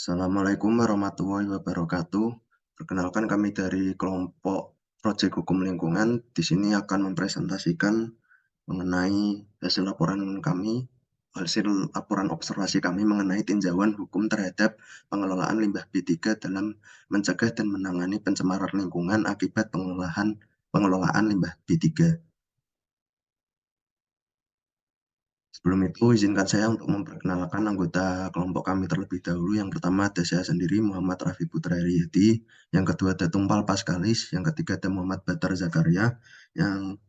Assalamualaikum warahmatullahi wabarakatuh. Perkenalkan kami dari kelompok Proyek Hukum Lingkungan. Di sini akan mempresentasikan mengenai hasil laporan observasi kami mengenai tinjauan hukum terhadap pengelolaan limbah B3 dalam mencegah dan menangani pencemaran lingkungan akibat pengelolaan limbah B3. Sebelum itu, izinkan saya untuk memperkenalkan anggota kelompok kami terlebih dahulu. Yang pertama ada saya sendiri, Muhammad Rafi Putra Riyadi. Yang kedua ada Tumpal Paskalis. Yang ketiga ada Muhammad Batar Zakaria. Yang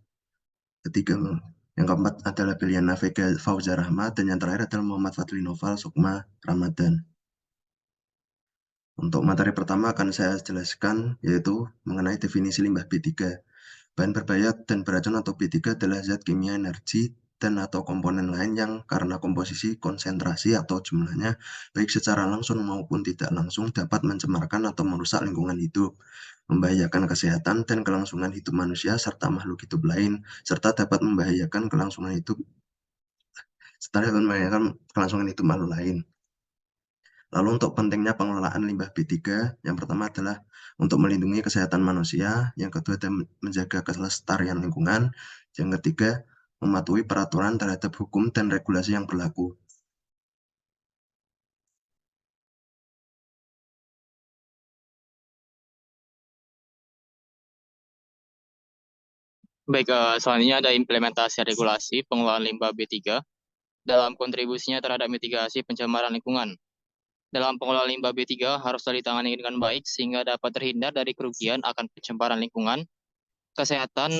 ketiga, yang keempat adalah Beliana Vega Fauza Rahmat. Dan yang terakhir adalah Muhammad Fadli Noval Sukma Ramadan. Untuk materi pertama akan saya jelaskan, yaitu mengenai definisi limbah B3. Bahan berbahaya dan beracun atau B3 adalah zat kimia energi dan atau komponen lain yang karena komposisi, konsentrasi, atau jumlahnya, baik secara langsung maupun tidak langsung dapat mencemarkan atau merusak lingkungan hidup, membahayakan kesehatan dan kelangsungan hidup manusia serta makhluk hidup lain, serta dapat membahayakan kelangsungan hidup makhluk lain. Lalu untuk pentingnya pengelolaan limbah B3, yang pertama adalah untuk melindungi kesehatan manusia, yang kedua adalah menjaga kelestarian lingkungan, yang ketiga mematuhi peraturan terhadap hukum dan regulasi yang berlaku. Baik, selanjutnya ada implementasi regulasi pengelolaan limbah B3 dalam kontribusinya terhadap mitigasi pencemaran lingkungan. Dalam pengelolaan limbah B3 harus ditangani dengan baik sehingga dapat terhindar dari kerugian akan pencemaran lingkungan, kesehatan,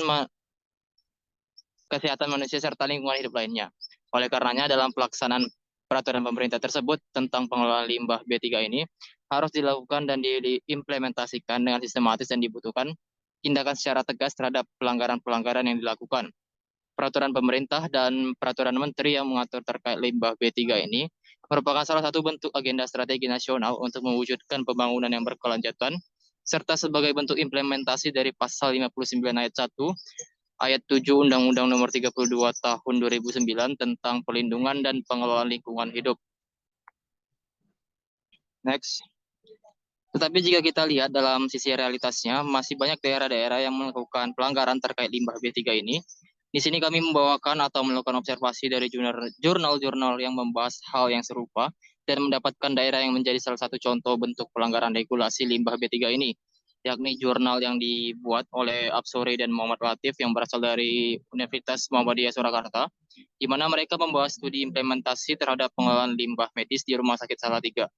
kesehatan manusia serta lingkungan hidup lainnya. Oleh karenanya dalam pelaksanaan peraturan pemerintah tersebut tentang pengelolaan limbah B3 ini harus dilakukan dan diimplementasikan dengan sistematis dan dibutuhkan tindakan secara tegas terhadap pelanggaran-pelanggaran yang dilakukan. Peraturan pemerintah dan peraturan menteri yang mengatur terkait limbah B3 ini merupakan salah satu bentuk agenda strategi nasional untuk mewujudkan pembangunan yang berkelanjutan, serta sebagai bentuk implementasi dari pasal 59 ayat 1, ayat 7 Undang-Undang Nomor 32 Tahun 2009 tentang Perlindungan dan Pengelolaan Lingkungan Hidup. Next. Tetapi jika kita lihat dalam sisi realitasnya, masih banyak daerah-daerah yang melakukan pelanggaran terkait limbah B3 ini. Di sini kami membawakan atau melakukan observasi dari jurnal-jurnal yang membahas hal yang serupa dan mendapatkan daerah yang menjadi salah satu contoh bentuk pelanggaran regulasi limbah B3 ini, yakni jurnal yang dibuat oleh Absori dan Muhammad Latif yang berasal dari Universitas Muhammadiyah Surakarta, di mana mereka membahas studi implementasi terhadap pengelolaan limbah medis di Rumah Sakit Salatiga.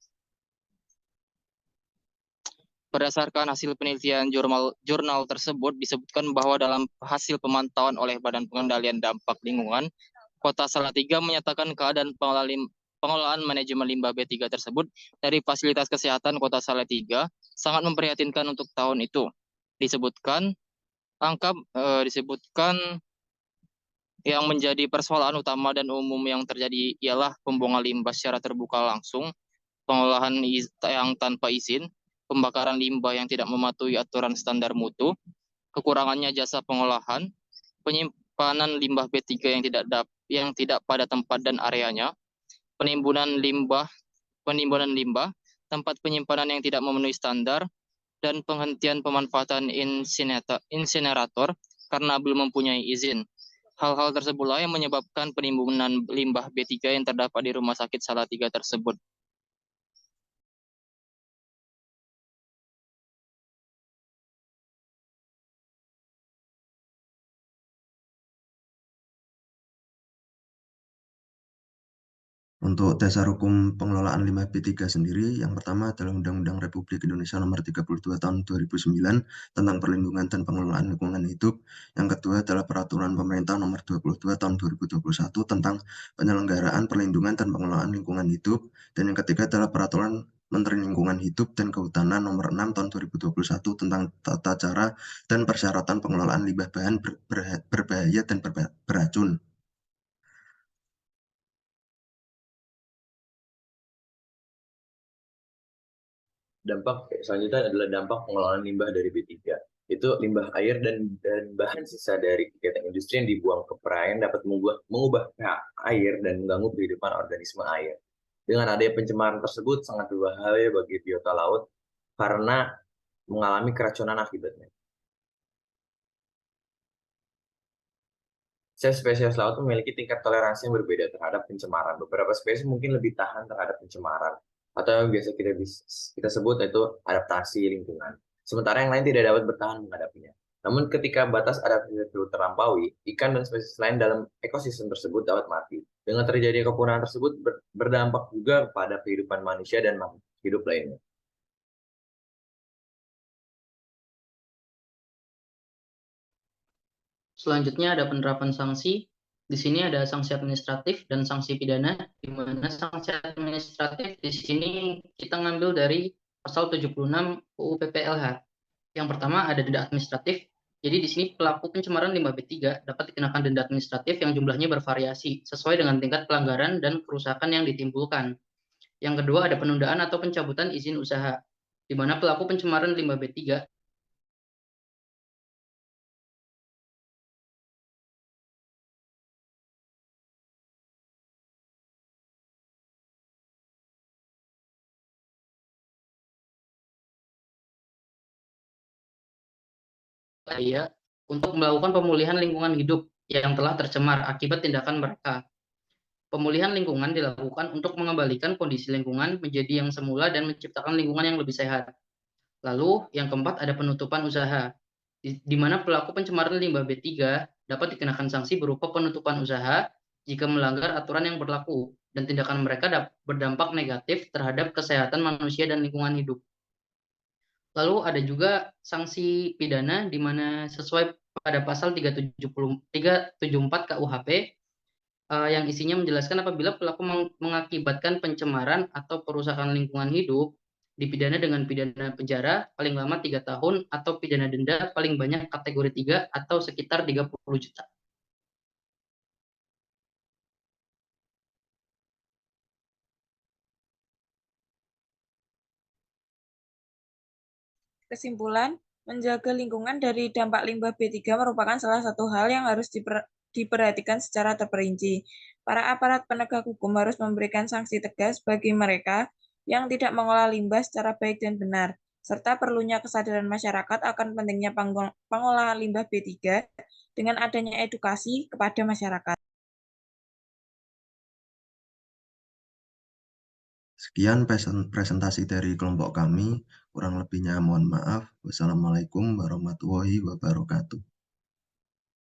Berdasarkan hasil penelitian jurnal tersebut disebutkan bahwa dalam hasil pemantauan oleh Badan Pengendalian Dampak Lingkungan, Kota Salatiga menyatakan keadaan pengelolaan manajemen limbah B3 tersebut dari fasilitas kesehatan Kota Salatiga sangat memprihatinkan untuk tahun itu. Disebutkan yang menjadi persoalan utama dan umum yang terjadi ialah pembuangan limbah secara terbuka langsung, pengolahan yang tanpa izin, pembakaran limbah yang tidak mematuhi aturan standar mutu, kekurangannya jasa pengolahan, penyimpanan limbah B3 yang tidak pada tempat dan areanya, penimbunan limbah, tempat penyimpanan yang tidak memenuhi standar, dan penghentian pemanfaatan insinerator karena belum mempunyai izin. Hal-hal tersebutlah yang menyebabkan penimbunan limbah B3 yang terdapat di Rumah Sakit Salatiga tersebut. Untuk dasar hukum pengelolaan limbah B3 sendiri, yang pertama adalah Undang-Undang Republik Indonesia Nomor 32 Tahun 2009 tentang Perlindungan dan Pengelolaan Lingkungan Hidup. Yang kedua adalah Peraturan Pemerintah Nomor 22 Tahun 2021 tentang Penyelenggaraan Perlindungan dan Pengelolaan Lingkungan Hidup. Dan yang ketiga adalah Peraturan Menteri Lingkungan Hidup dan Kehutanan Nomor 6 Tahun 2021 tentang tata cara dan persyaratan pengelolaan limbah bahan berbahaya dan beracun. Dampak selanjutnya adalah dampak pengelolaan limbah dari B3. Itu limbah air dan bahan sisa dari kegiatan industri yang dibuang ke perairan dapat mengubah pH air dan mengganggu kehidupan organisme air. Dengan adanya pencemaran tersebut sangat berbahaya bagi biota laut karena mengalami keracunan akibatnya. Spesies laut memiliki tingkat toleransi yang berbeda terhadap pencemaran. Beberapa spesies mungkin lebih tahan terhadap pencemaran, atau yang biasa kita sebut yaitu adaptasi lingkungan. Sementara yang lain tidak dapat bertahan menghadapinya. Namun ketika batas adaptasi tersebut terlampaui, ikan dan spesies lain dalam ekosistem tersebut dapat mati. Dengan terjadi kepunahan tersebut berdampak juga pada kehidupan manusia dan makhluk hidup lainnya. Selanjutnya ada penerapan sanksi. Di sini ada sanksi administratif dan sanksi pidana, di mana sanksi administratif di sini kita ngambil dari pasal 76 UU PPLH. Yang pertama ada denda administratif. Jadi di sini pelaku pencemaran limbah B3 dapat dikenakan denda administratif yang jumlahnya bervariasi sesuai dengan tingkat pelanggaran dan kerusakan yang ditimbulkan. Yang kedua ada penundaan atau pencabutan izin usaha, di mana pelaku pencemaran limbah B3 upaya untuk melakukan pemulihan lingkungan hidup yang telah tercemar akibat tindakan mereka. Pemulihan lingkungan dilakukan untuk mengembalikan kondisi lingkungan menjadi yang semula dan menciptakan lingkungan yang lebih sehat. Lalu, yang keempat ada penutupan usaha, di mana pelaku pencemaran limbah B3 dapat dikenakan sanksi berupa penutupan usaha jika melanggar aturan yang berlaku dan tindakan mereka berdampak negatif terhadap kesehatan manusia dan lingkungan hidup. Lalu ada juga sanksi pidana di mana sesuai pada pasal 374 KUHP yang isinya menjelaskan apabila pelaku mengakibatkan pencemaran atau perusakan lingkungan hidup dipidana dengan pidana penjara paling lama 3 tahun atau pidana denda paling banyak kategori 3 atau sekitar 30 juta. Kesimpulan, menjaga lingkungan dari dampak limbah B3 merupakan salah satu hal yang harus diperhatikan secara terperinci. Para aparat penegak hukum harus memberikan sanksi tegas bagi mereka yang tidak mengolah limbah secara baik dan benar, serta perlunya kesadaran masyarakat akan pentingnya pengolahan limbah B3 dengan adanya edukasi kepada masyarakat. Sekian presentasi dari kelompok kami. Kurang lebihnya mohon maaf. Wassalamualaikum warahmatullahi wabarakatuh.